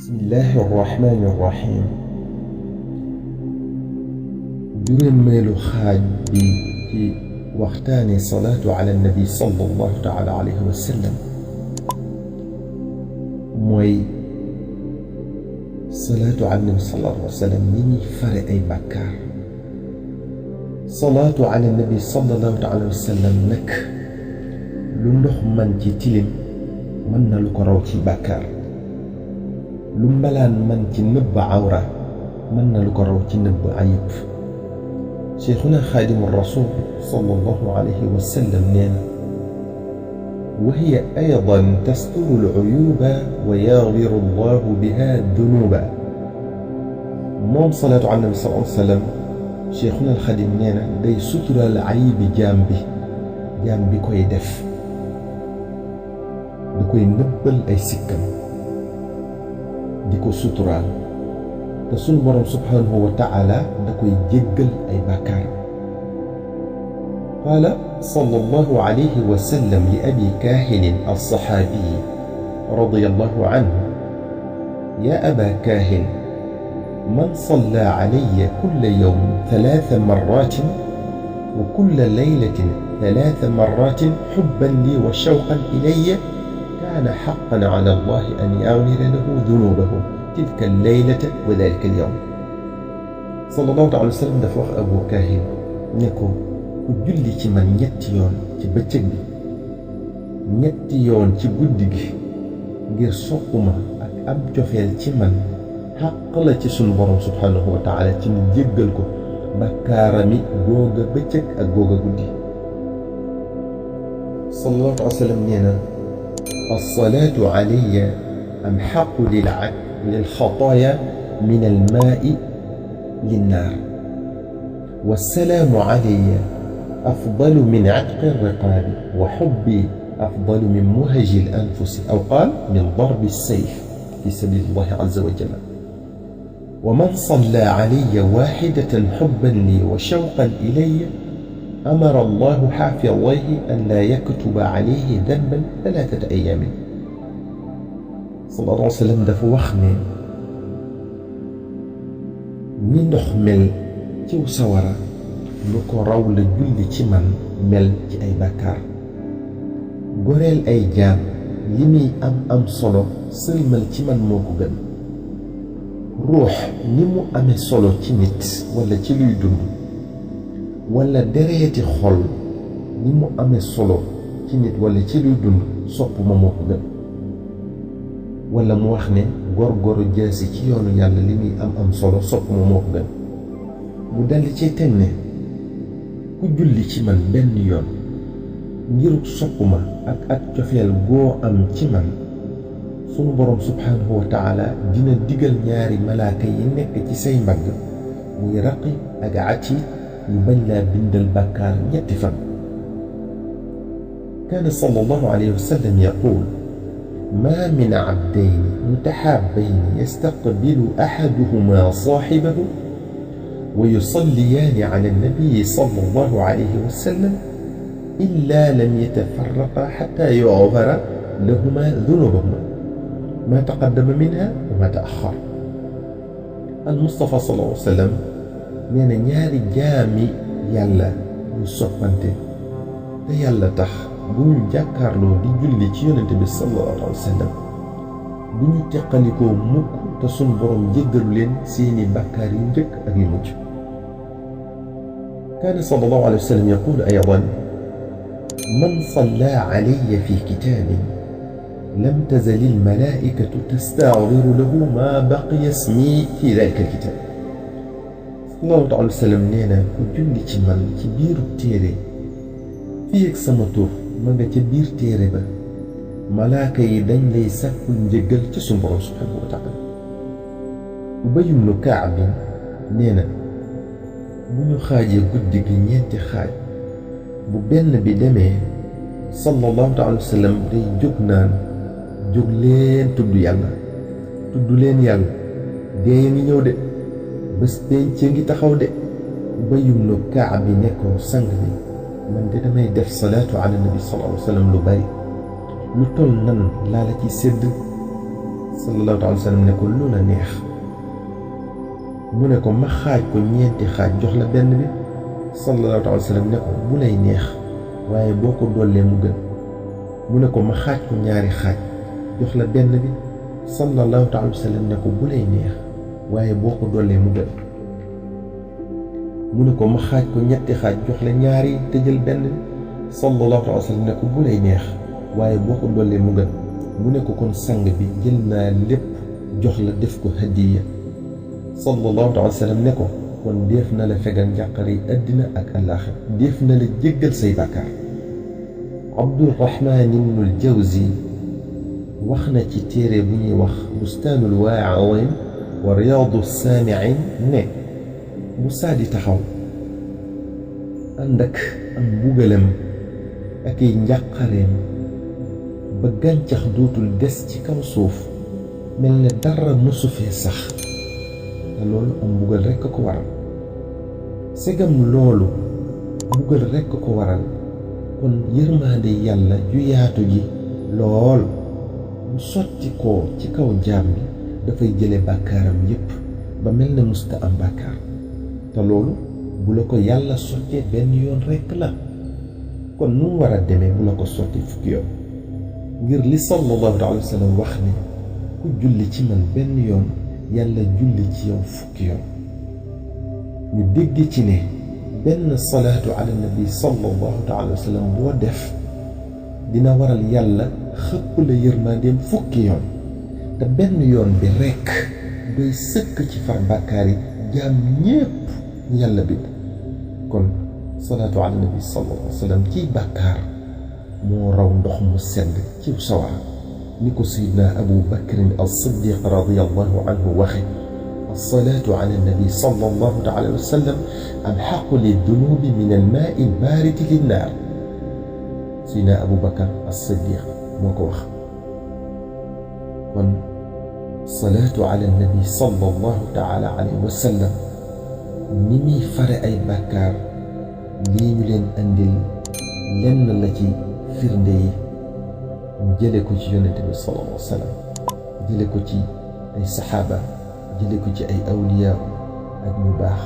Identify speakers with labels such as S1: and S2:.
S1: bismillahi irrahmani irrahim juróomeelu xaaj bi ci waxtaane salaatu ala nabi sallallahu taala alayhi wa sallam mooy salaatu ala nabi sallallahu alayhi wa sallam ni ñuy fare ay bàkkaar. salaatu ala nabi sallallahu taala alayhi wa sallam nag lu ndox man ci tilim mën na lu ko raw ci bàkkaar, lu mbalaan man ci nëbb awra mën na lu ko raw ci nëbb ayib. cheikhuna xaadimu rasul sallallahu alayhi wa sallam nee na wa hiya aydan tasturu al-uyuba wa yaghfiru llahu biha dunuba. moom salaatu ala nabi sallallahu alayhi wa sallam cheikhuna alxadim nee na day suturaal ayibi jaam bi koy def, da koy nëbbal ay sikkam di ko suturaal, te sunu borom subhanahu wa taala da koy jéggal ay bàkkaar. qaala sallallahu alayhi wa sallam li abi kaahilin alsaxaabiyi radiyallahu anhu yaa aba kaahil man salla alayya kulla yawmin 3 marratin wa kulla laylatin 3 marratin xubban lii wa shawqan ilayya kaana xaqqan ala allahi an yaghfira lahu dunuubahu tilka al-laylata wa dhalika al-yawm. sallallahu alayhi wa sallam dafa wax Abu Kaahil ne ko ku julli ci man ñetti yoon ci bëccëg bi, ñetti yoon ci guddi gi ngir soppuma ak am cofeel ci man, xaq la ci sunu borom subhanahu wa taala ci mu jéggal ko bakkaarami googa bëccëg ak googa guddi. sallallahu alayhi wa sallam nee na as-salaatu alayya amxaqu lilxataaya min almaai linnaar, wassalaamu alayya afdalu min itqi riqaabi wa xubbi afdalu min muhaji al-anfusi aw qaal min darbi sayf fi sabiilillahi azza wa jalla. wa man salla alayya waaxidatan xubban lii wa shawqan ilayya amara allahu xaafidayhi an laa yaktuba alayhi danban 3 ayaamin. sallallahu alayhi wa sallam dafa wax ne ni ndox mel ciw sawara lu ko raw la julli ci man mel ci ay bàkkaar. goreel ay jaam li muy am solo sëlmal ci man moo ko gën. ruux ni mu amee solo ci nit wala ci luy dund, wala dereeti xol ni mu amee solo ci nit wala ci luy dund, sopp ma moo ko gën. wala mu wax ne góor-góoru jaasi ci yoonu yàlla li muy am solo sopp ma moo ko gën. mu daldi ci teg ne ku julli ci man benn yoon ngir sopp ma ak cofeel goo am ci man, sunu borom subhanahu wa taala dina digal ñaari malaaka yi nekk ci say mbagg muy raqib ak atiid ñu bañ laa bindal bàkkaar ñetti fan. kaana sallallahu alayhi wa sallam yaqul maa min abdayni mutaxaabayni yastaqbilu axaduhuma saaxibahu wa yusalliyaani ala nabiyi sallallahu alayhi wa sallam illaa lam yatafarraqaa xattaa yughfara lahumaa dunuubuhumaa maa taqaddama minhaa wa maa ta'axxar. al-Mustafa sallallahu alayhi wa sallam nee na ñaari jaami yàlla ñu soppante te yàlla tax bu ñu jàkkaarloo di julli ci yonente bi sallallahu alayhi wa sallam bu ñu teqalikoo mukk te sunu borom jéggalu leen seeni bàkkaar yu njëkk ak yu mujj. kaana sallallahu alayhi wa sallam yaqulu aydan man salla alayya fi kitaabin lam tazal al-malaa'ikatu tasta'dhiru lahu maa baqiya ismii fi dhaalika al-kitaab. sallallahu alayhi wa sallam nee na ku julli ci man ci biiru téere fii ak sama tur ma nga ca biir téere ba, malaaka yi dañ lay sàkkul njëggal ci sunu borom subhanahu wa taala. Ubay ibnu Kaab nee na bu ñu xaajee guddi gi ñeenti xaaj, bu benn bi demee sallallahu alayhi wa sallam day jóg naan jóg leen tudd yàlla, tudd leen yàlla, dee ngi ñëw de, bés penc ngi taxaw de. Ubay ibnu Kaab bi ne ko sang bi, man de damay def salaatu ala nabi sallallahu alayhi wa sallam lu bari, lu toll nan laa la ci sédd. sallallahu alayhi wa sallam ne ko lu la neex mu ne ko ma xaaj ko ñeenti xaaj jox la benn bi sallallahu alayhi wa sallam ne ko bu lay neex waaye boo ko dollee mu gën mu ne ko ma xaaj ko ñaari xaaj jox la benn bi sallallahu alayhi wa sallam ne ko bu lay neex waaye boo ko dollee mu gën mu ne ko ma xaaj ko ñetti xaaj jox la ñaari te jël benn bi sallallahu alayhi wa sallam ne ko bu lay neex waaye boo ko dollee mu gën mu ne ko kon sang bi jël naa lépp jox la def ko hadiya sallallahu alayhi wa sallam ne ko kon def na la fegal njàqare yi àddina ak àllaaxira def na la jéggal say bàkkaar Abdurrahman ibnul Jawzi wax na ci téere bu ñuy wax bustaanul waa'iin wa riyaadu saami'iin ne bu saadi taxaw ànd ak am mbugalam ak ay njàqareem ba gàncax dootul des ci kaw suuf mel ne dara mësu fee sax te loolu am mbugal rekk ko waral segam loolu mbugal rekk ko waral kon yërmaande yàlla ju yaatu ji lool bu sotti ko ci kaw jaam bi dafay jële bàkkaaram yépp ba mel ne musta am bàkkaar te loolu bu la ko yàlla sottee benn yoon rekk la kon nu mu war a demee bu la ko sottee fukki yoon ngir li sallallahu alayhi wa sallam wax ne ku julli ci man benn yoon yàlla julli ci yow fukki yoon ñu dégg ci ne benn salaatu ala nabi sallallahu alayhi wa sallam boo def dina waral yàlla xëpp la yërmandeem fukki yoon te benn yoon bi rekk doy sëkk ci far bàkkaar yi jaam ñépp yàlla bi kon salaatu ala nabi sallallahu alayhi wa sallam ciy bàkkaar moo raw ndox mu sedd ci sawara ni ko sayyidina Abu Bakrin as-Siddiq radiyallahu anhu waxe as-salaatu ala nabi sallallahu alayhi wa sallam amhaqu lidunubi min al-maa'i al-baaridi lin-naar sayyidina Abu Bakr as-Siddiq moo ko wax kon salaatu ala nabi sallallahu taala alayhi wa sallam ni muy fare ay bàkkaar lii ñu leen andil lenn la ci firnde yi ñu jële ko ci yonente bi sallallahu alayhi wa sallam jële ko ci ay saxaaba jële ko ci ay awliyaa ak ñu baax